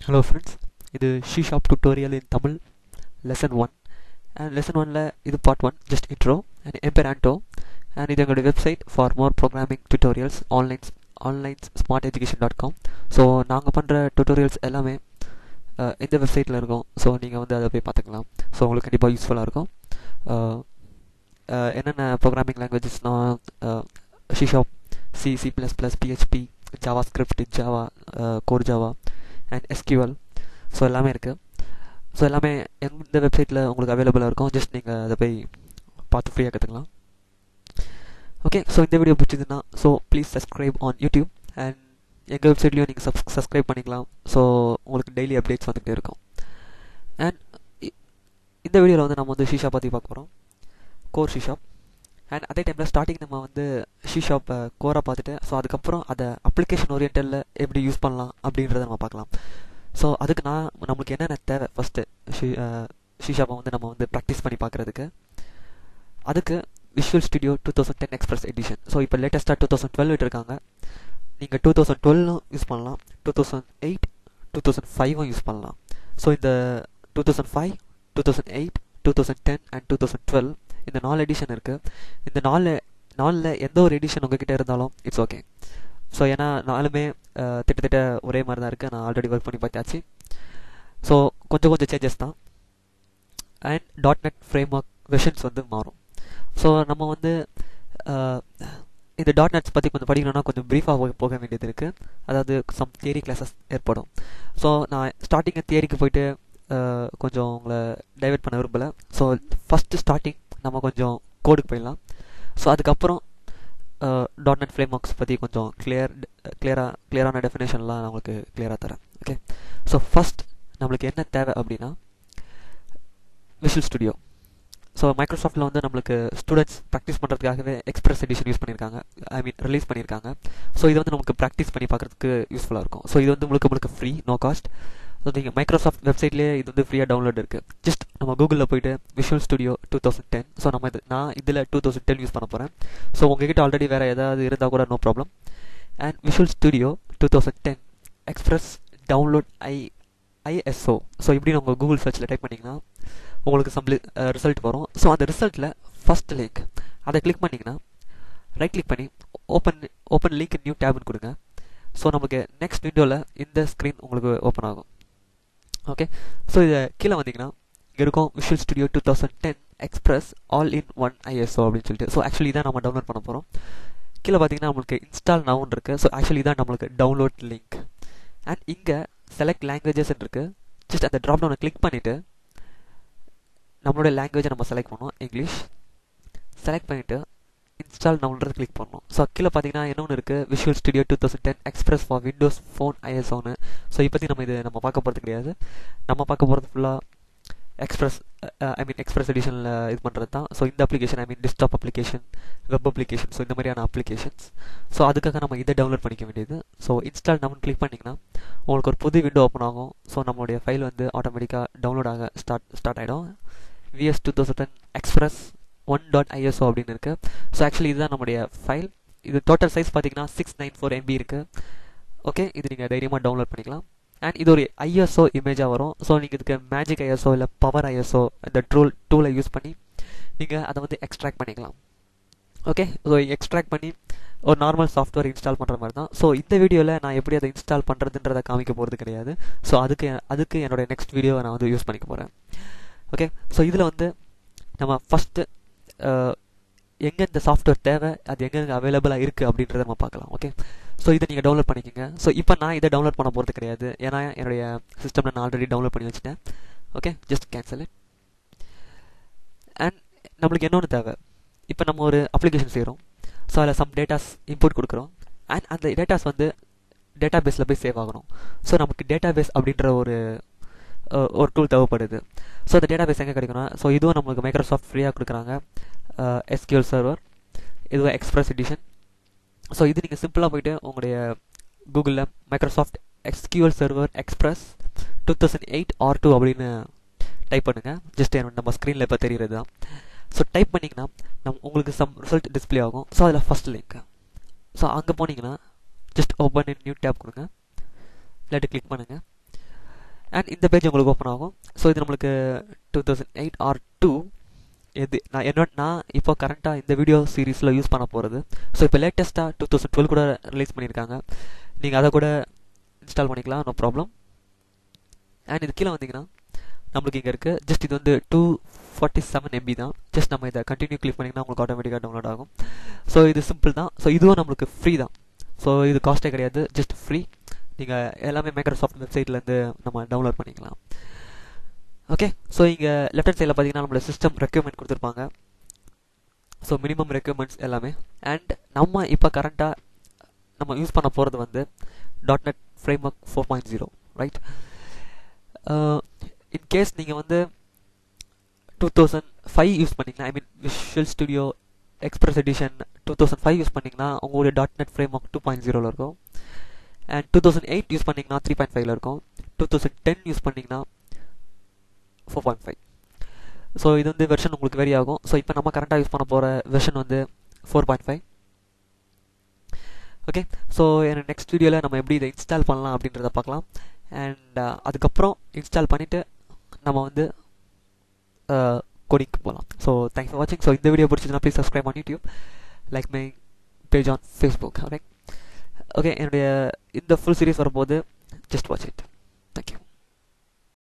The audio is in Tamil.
Hello friends, இது C# tutorial in Tamil lesson 1 and lesson 1ல இது part 1 just intro and என் பேர் ஆண்டோ and இது எங்களுடைய website for more programming tutorials online smarteducation.com. So நாங்கள் பண்ணுற tutorials எல்லாமே இந்த வெப்சைட்டில் இருக்கும். ஸோ நீங்கள் வந்து அதை போய் பார்த்துக்கலாம். ஸோ உங்களுக்கு கண்டிப்பாக யூஸ்ஃபுல்லாக இருக்கும். என்னென்ன ப்ரோக்ராமிங் லாங்குவேஜஸ்னால் C#, C++, PHP, JavaScript, Java, Core Java and SQL. So எல்லாமே இருக்குது. ஸோ எல்லாமே எந்த வெப்சைட்டில் உங்களுக்கு அவைலபிளாக இருக்கும். ஜஸ்ட் நீங்கள் அதை போய் பார்த்து ஃப்ரீயாக கற்றுக்கலாம். ஓகே, ஸோ இந்த வீடியோ பிடிச்சதுன்னா so please subscribe on YouTube and எங்கள் வெப்சைட்லேயும் நீங்கள் சப்ஸ்கிரைப் பண்ணிக்கலாம். ஸோ உங்களுக்கு டெய்லி அப்டேட்ஸ் வந்துகிட்டே இருக்கும். அண்ட் இந்த வீடியோவில் வந்து நம்ம வந்து C# பற்றி பார்க்க போகிறோம், கோர் C#. அண்ட் அதே டைமில் ஸ்டார்டிங் நம்ம வந்து C# கோராக பார்த்துட்டு ஸோ அதுக்கப்புறம் அதை அப்ளிகேஷன் ஓரியன்டலில் எப்படி யூஸ் பண்ணலாம் அப்படின்றத நம்ம பார்க்கலாம். ஸோ அதுக்கு நம்மளுக்கு என்னென்ன தேவை ஃபஸ்ட்டு C# வந்து நம்ம வந்து ப்ராக்டிஸ் பண்ணி பார்க்குறதுக்கு. அதுக்கு visual studio 2010 express edition. So இப்போ லேட்டஸ்ட்டாக 2012 விட்டுருக்காங்க. நீங்கள் 2012 யூஸ் பண்ணலாம், 2008, 2005 யூஸ் பண்ணலாம். ஸோ இந்த 2005, 2008, 2010 அண்ட் 2012 இந்த 4 எடிஷன் இருக்குது. இந்த நாலில் எந்த ஒரு எடிஷன் உங்ககிட்ட இருந்தாலும் இட்ஸ் ஓகே. ஸோ ஏன்னா நாலுமே திட்டத்தட்ட ஒரே மாதிரி தான் இருக்குது. நான் ஆல்ரெடி ஒர்க் பண்ணி பார்த்தாச்சு. ஸோ கொஞ்சம் சேஞ்சஸ் தான். அண்ட் .NET ஃப்ரேம்வொர்க் வெர்ஷன்ஸ் வந்து மாறும். ஸோ நம்ம வந்து இந்த .NET பற்றி கொஞ்சம் படிக்கணும்னா கொஞ்சம் ப்ரீஃபாக போக வேண்டியது இருக்குது. அதாவது சம் தியரி கிளாஸஸ் ஏற்படும். ஸோ நான் ஸ்டார்டிங்கை தியரிக்கு போயிட்டு கொஞ்சம் உங்களை டைவெர்ட் பண்ண விரும்பலை. ஸோ ஃபஸ்ட்டு ஸ்டார்டிங் நம்ம கொஞ்சம் கோடுக்கு போயிடலாம். ஸோ அதுக்கப்புறம் .NET ஃப்ரேம்வொர்க்ஸ் பற்றி கொஞ்சம் கிளியரான டெஃபினேஷன்லாம் நான் உங்களுக்கு கிளியராக தரேன். ஓகே, ஸோ ஃபஸ்ட் நம்மளுக்கு என்ன தேவை அப்படின்னா விஷுவல் ஸ்டுடியோ. ஸோ மைக்ரோசாஃப்ட்டில் வந்து நம்மளுக்கு ஸ்டூடெண்ட்ஸ் ப்ராக்டிஸ் பண்ணுறதுக்காகவே எக்ஸ்பிரஸ் எடிஷன் யூஸ் பண்ணியிருக்காங்க, ரிலீஸ் பண்ணியிருக்காங்க. ஸோ இது வந்து நமக்கு ப்ராக்டிஸ் பண்ணி பார்க்குறதுக்கு யூஸ்ஃபுல்லாக இருக்கும். ஸோ இது வந்து முழுக்க ஃப்ரீ, நோ காஸ்ட். ஸோ நீங்கள் மைக்ரோசாஃப்ட் வெப்சைட்லேயே இது வந்து ஃப்ரீயாக டவுன்லோட் இருக்குது. ஜஸ்ட் நம்ம கூகுளில் போய்ட்டு விஷுவல் ஸ்டுடியோ 2010. ஸோ நான் இதில் 2010 யூஸ் பண்ண போகிறேன். ஸோ உங்ககிட்ட ஆல்ரெடி வேறு ஏதாவது இருந்தால் கூட no problem. And visual studio 2010 express download ISO. So இப்படின்னு உங்கள் கூகுள் சர்ச்சில் டைப் பண்ணிங்கன்னா உங்களுக்கு ரிசல்ட் வரும். ஸோ அந்த ரிசல்ட்டில் ஃபஸ்ட் லிங்க் அதை கிளிக் பண்ணிங்கன்னா ரைட் கிளிக் பண்ணி ஓப்பன் லிங்க் நியூ டேப்னு கொடுங்க. ஸோ நமக்கு நெக்ஸ்ட் விண்டோவில் இந்த ஸ்க்ரீன் உங்களுக்கு ஓப்பன் ஆகும். ஓகே, ஸோ இதை கீழே வந்தீங்கன்னா இங்கே இருக்கும் visual studio 2010 express all in one ISO அப்படின்னு சொல்லிட்டு. ஸோ ஆக்சுவலி இதான் நம்ம டவுன்லோட் பண்ண போகிறோம். கீழே பார்த்தீங்கன்னா நம்மளுக்கு இன்ஸ்டால் நவுன் இருக்குது. ஸோ ஆக்சுவலி இதான் நம்மளுக்கு டவுன்லோட் லிங்க். அண்ட் இங்கே செலக்ட் லாங்குவேஜஸ் இருக்குது. ஜஸ்ட் அந்த ட்ராப் டவுனை கிளிக் பண்ணிவிட்டு நம்மளோட லாங்குவேஜை நம்ம செலக்ட் பண்ணோம், இங்கிலீஷ். செலக்ட் பண்ணிவிட்டு இன்ஸ்டால் நவுன்றது கிளிக் பண்ணணும். ஸோ கீழே பார்த்தீங்கன்னா இன்னொன்று இருக்குது Visual studio 2010 Express for Windows Phone ISOன்னு. ஸோ இப்போதைக்கு நம்ம பார்க்க போகிறது கிடையாது. நம்ம பார்க்க போகிறது ஃபுல்லாக எக்ஸ்பிரஸ் எடிஷனில் இது பண்ணுறது தான். ஸோ இந்த application desktop application, web application, so இந்த மாதிரியான அப்ளிகேஷன்ஸ். ஸோ அதுக்காக நம்ம இதை டவுன்லோட் பண்ணிக்க வேண்டியது. ஸோ இன்ஸ்டால் நவுன் கிளிக் பண்ணிங்கன்னா உங்களுக்கு ஒரு புது விண்டோ ஓப்பன் ஆகும். ஸோ நம்மளுடைய ஃபைல் வந்து ஆட்டோமேட்டிக்காக டவுன்லோட் ஆக ஸ்டார்ட் ஆகிடும். VS 2010 எக்ஸ்பிரஸ் 1.ISO அப்படின்னு இருக்குது. ஸோ ஆக்சுவலி இதுதான் நம்முடைய ஃபைல். இது டோட்டல் சைஸ் பார்த்தீங்கன்னா 694 MB இருக்குது. ஓகே, இது நீங்கள் தைரியமாக டவுன்லோட் பண்ணிக்கலாம். அண்ட் இது ஒரு ISO இமேஜாக வரும். ஸோ நீங்கள் இதுக்கு மேஜிக் ISO இல்லை பவர் ISO இந்த டூலை யூஸ் பண்ணி நீங்கள் அதை வந்து எக்ஸ்ட்ராக்ட் பண்ணிக்கலாம். ஓகே, ஸோ எக்ஸ்ட்ராக்ட் பண்ணி ஒரு நார்மல் சாஃப்ட்வேர் இன்ஸ்டால் பண்ணுற மாதிரி தான். ஸோ இந்த வீடியோவில் நான் எப்படி அதை இன்ஸ்டால் பண்ணுறதுன்றதை காமிக்க போகிறது கிடையாது. ஸோ அதுக்கு என்னோடய நெக்ஸ்ட் வீடியோவை நான் வந்து யூஸ் பண்ணிக்க போகிறேன். ஓகே, ஸோ இதில் வந்து நம்ம ஃபஸ்ட்டு எங்கே இந்த சாஃப்ட்வேர் தேவை, அது எங்கே அவைலபிளாக இருக்குது அப்படின்றத நம்ம பார்க்கலாம். ஓகே, ஸோ இதை நீங்கள் டவுன்லோட் பண்ணிக்கோங்க. ஸோ இப்போ நான் இதை டவுன்லோட் பண்ண போகிறது கிடையாது, ஏன்னா என்னுடைய சிஸ்டமில் நான் ஆல்ரெடி டவுன்லோட் பண்ணி வச்சுட்டேன். Okay, just cancel it. And நம்மளுக்கு என்னொன்று தேவை, இப்போ நம்ம ஒரு அப்ளிகேஷன் செய்கிறோம். ஸோ அதில் சம் டேட்டாஸ் இன்புட் கொடுக்குறோம். அண்ட் அந்த டேட்டாஸ் வந்து டேட்டா பேஸில் போய் சேவ் ஆகணும். ஸோ நமக்கு டேட்டா பேஸ் அப்படின்ற ஒரு டூல் தேவைப்படுது. ஸோ அந்த டேட்டா பேஸ் எங்கே கிடைக்கணும்? ஸோ இதுவும் நம்மளுக்கு மைக்ரோசாஃப்ட் ஃப்ரீயாக கொடுக்குறாங்க. SQL சர்வர், இதுவும் எக்ஸ்பிரஸ் எடிஷன். ஸோ இது நீங்கள் சிம்பிளாக போய்ட்டு உங்களுடைய கூகுளில் Microsoft SQL server express 2008 R2 அப்படின்னு டைப் பண்ணுங்கள். ஜஸ்ட் நம்ம ஸ்க்ரீனில் இப்போ தெரிகிறது தான். ஸோ டைப் பண்ணிங்கன்னா உங்களுக்கு ரிசல்ட் டிஸ்பிளே ஆகும். ஸோ அதில் ஃபஸ்ட் லிங்க். ஸோ அங்கே போனீங்கன்னா just open in new tab கொடுங்க, இல்லாட்டி கிளிக் பண்ணுங்கள். அண்ட் இந்த பேஜ் உங்களுக்கு ஓப்பன் ஆகும். ஸோ இது நம்மளுக்கு 2008 ஆர் 2 எது நான் இப்போ கரண்ட்டாக இந்த வீடியோ சீரீஸில் யூஸ் பண்ண போகிறது. ஸோ இப்போ லேட்டஸ்ட்டாக 2012 கூட ரிலீஸ் பண்ணியிருக்காங்க. நீங்கள் அதை கூட இன்ஸ்டால் பண்ணிக்கலாம், நோ ப்ராப்ளம். அண்ட் இது கீழே வந்தீங்கன்னா நம்மளுக்கு இங்கே இருக்குது. ஜஸ்ட் இது வந்து 247 MB தான். ஜஸ்ட் நம்ம இதை கண்டினியூ கிளிக் பண்ணிங்கன்னா உங்களுக்கு ஆட்டோமேட்டிக்காக டவுன்லோட் ஆகும். ஸோ இது சிம்பிள் தான். ஸோ இதுவும் நம்மளுக்கு ஃப்ரீ தான். ஸோ இது காஸ்ட்டே கிடையாது, ஜஸ்ட் ஃப்ரீ. நீங்கள் எல்லாமே மைக்ரோசாஃப்ட் வெப்சைட்லேருந்து நம்ம டவுன்லோட் பண்ணிக்கலாம். ஓகே, ஸோ இங்கே லெஃப்ட் ஹேண்ட் சைடில் பார்த்தீங்கன்னா நம்மளோட சிஸ்டம் ரெக்யூர்மெண்ட் கொடுத்துருப்பாங்க. ஸோ மினிமம் ரெக்யூர்மெண்ட்ஸ் எல்லாமே. அண்ட் நம்ம இப்போ கரண்ட்டாக நம்ம யூஸ் பண்ண போகிறது வந்து .NET Framework 4.0, ரைட்? இன்கேஸ் நீங்கள் வந்து 2005 யூஸ் பண்ணிங்கன்னா, I mean Visual Studio Express edition 2005 use பண்ணிங்கன்னா உங்களுடைய .NET Framework 2.0 இருக்கும். அண்ட் 2008 யூஸ் பண்ணிங்கன்னா 3.5 இருக்கும். 2010 யூஸ் பண்ணிங்கன்னா 4.5. ஸோ இது வந்து வெர்ஷன் உங்களுக்கு வெரி ஆகும். ஸோ இப்போ நம்ம கரண்ட்டாக யூஸ் பண்ண போகிற வெர்ஷன் வந்து 4.5. ஓகே, ஸோ எனக்கு நெக்ஸ்ட் வீடியோவில் நம்ம எப்படி இதை இன்ஸ்டால் பண்ணலாம் அப்படின்றத பார்க்கலாம். அண்ட் அதுக்கப்புறம் இன்ஸ்டால் பண்ணிவிட்டு நம்ம வந்து கோடிங்க்கு போகலாம். ஸோ தேங்க்ஸ் ஃபார் வாட்சிங். ஸோ இந்த வீடியோ பிடிச்சதுன்னா please subscribe on YouTube, like my page on Facebook. Okay, என்னுடைய இந்த ஃபுல் சீரிஸ் வரும்போது ஜஸ்ட் வாட்ச் இட். தேங்க்யூ.